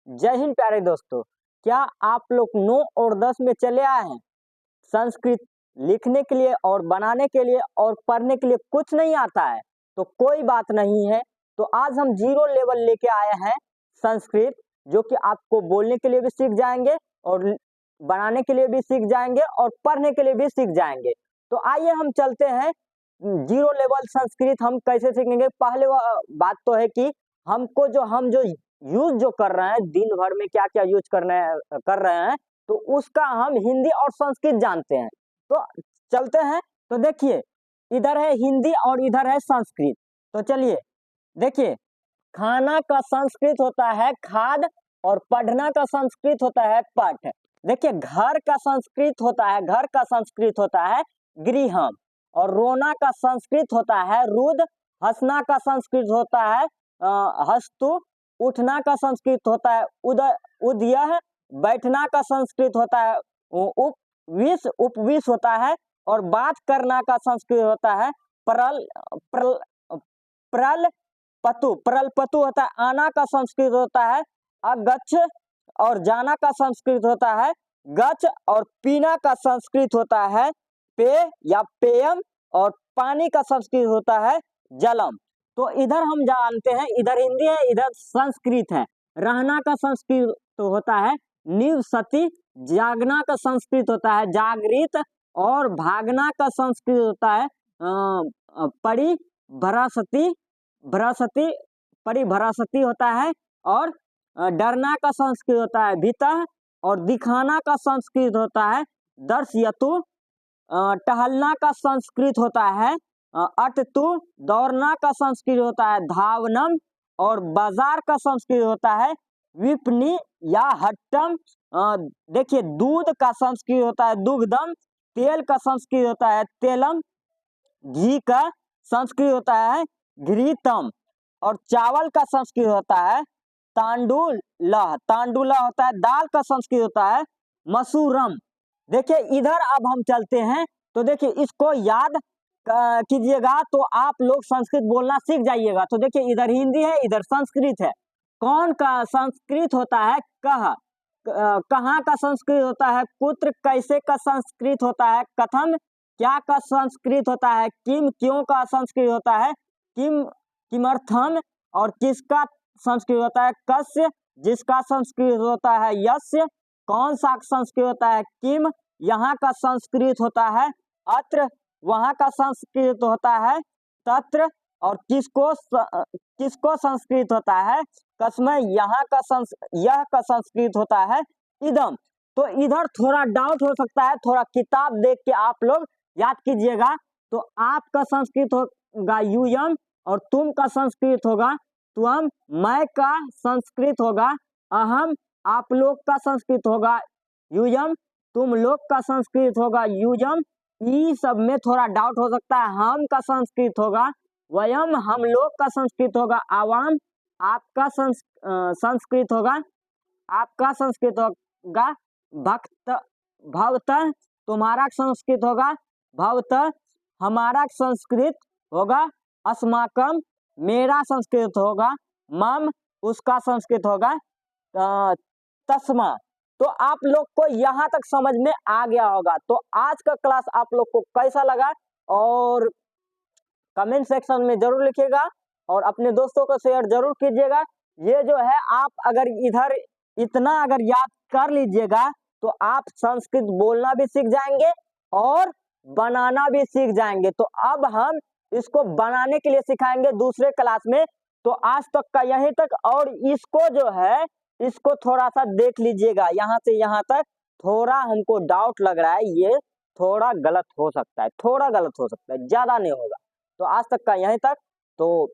जय हिंद प्यारे दोस्तों। क्या आप लोग 9 और 10 में चले आए हैं? संस्कृत लिखने के लिए और बनाने के लिए और पढ़ने के लिए कुछ नहीं आता है तो कोई बात नहीं है। तो आज हम जीरो लेवल लेके आए हैं संस्कृत, जो कि आपको बोलने के लिए भी सीख जाएंगे और बनाने के लिए भी सीख जाएंगे और पढ़ने के लिए भी सीख जाएंगे। तो आइए हम चलते हैं जीरो लेवल संस्कृत हम कैसे सीखेंगे। पहले बात तो है कि हमको हम जो यूज जो कर रहे हैं दिन भर में क्या क्या यूज कर रहे हैं तो उसका हम हिंदी और संस्कृत जानते हैं। तो चलते हैं। तो देखिए, इधर है हिंदी और इधर है संस्कृत। तो चलिए देखिए, खाना का संस्कृत होता है खाद और पढ़ना का संस्कृत होता है पठ। देखिए, घर का संस्कृत होता है गृहम और रोना का संस्कृत होता है रुद। हंसना का संस्कृत होता है हस्तु। उठना का संस्कृत होता है उदय। बैठना का संस्कृत होता है उपविश होता है। और बात करना का संस्कृत होता है प्रलपतु होता है। आना का संस्कृत होता है अगच्छ और जाना का संस्कृत होता है गच्छ। और पीना का संस्कृत होता है पेय या पेयम। और पानी का संस्कृत होता है जलम। तो इधर हम जानते हैं, इधर हिंदी है इधर संस्कृत है। रहना का संस्कृत तो होता है निवसति। जागना का संस्कृत होता है जागृत। और भागना का संस्कृत होता है परिभ्रसति होता है। और डरना का संस्कृत होता है भीतः। और दिखाना का संस्कृत होता है दर्शयतु। टहलना का संस्कृत होता है अटतु। दौड़ना का संस्कृत होता है धावनम। और बाजार का संस्कृत होता है विपणि या हट्टम। देखिए, दूध का संस्कृत होता है दुग्धम। तेल का संस्कृत होता है तेलम। घी का संस्कृत होता है घृतम। और चावल का संस्कृत होता है तांडुला होता है। दाल का संस्कृत होता है मसूरम। देखिए, इधर अब हम चलते हैं। तो देखिए, इसको याद कीजिएगा तो आप लोग संस्कृत बोलना सीख जाइएगा। तो देखिए, इधर हिंदी है इधर संस्कृत है। कौन का संस्कृत होता है कह। कहाँ का संस्कृत होता है कुत्र। कैसे का संस्कृत होता है कथम। क्या का संस्कृत होता है किम। क्यों का संस्कृत होता है किमर्थम। और किसका संस्कृत होता है कस्य। जिसका संस्कृत होता है यस्य। कौन सा संस्कृत होता है किम। यहाँ का संस्कृत होता है अत्र। वहाँ का संस्कृत होता है तत्र। और किसको संस्कृत होता है कस्मै। यह का संस्कृत होता है इदम। तो इधर थोड़ा डाउट हो सकता है, थोड़ा किताब देख के आप लोग याद कीजिएगा। तो आपका संस्कृत होगा यूयम और तुम का संस्कृत होगा त्वम। मैं का संस्कृत होगा अहम। आप लोग का संस्कृत होगा यूयम। तुम लोग का संस्कृत होगा यूयम। ई सब में थोड़ा डाउट हो सकता है। हम का संस्कृत होगा वयम। हम लोग का संस्कृत होगा आवाम। आपका संस्कृत होगा भक्त। तुम्हारा संस्कृत होगा भवत। हमारा संस्कृत होगा अस्माकम। मेरा संस्कृत होगा मम। उसका संस्कृत होगा तस्मा। तो आप लोग को यहाँ तक समझ में आ गया होगा। तो आज का क्लास आप लोग को कैसा लगा और कमेंट सेक्शन में जरूर लिखिएगा और अपने दोस्तों को शेयर जरूर कीजिएगा। ये जो है आप अगर इधर इतना अगर याद कर लीजिएगा तो आप संस्कृत बोलना भी सीख जाएंगे और बनाना भी सीख जाएंगे। तो अब हम इसको बनाने के लिए सिखाएंगे दूसरे क्लास में। तो आज तक का यहीं तक। और इसको जो है इसको थोड़ा सा देख लीजिएगा, यहाँ से यहाँ तक थोड़ा हमको डाउट लग रहा है, ये थोड़ा गलत हो सकता है, ज्यादा नहीं होगा। तो आज तक का यहीं तक। तो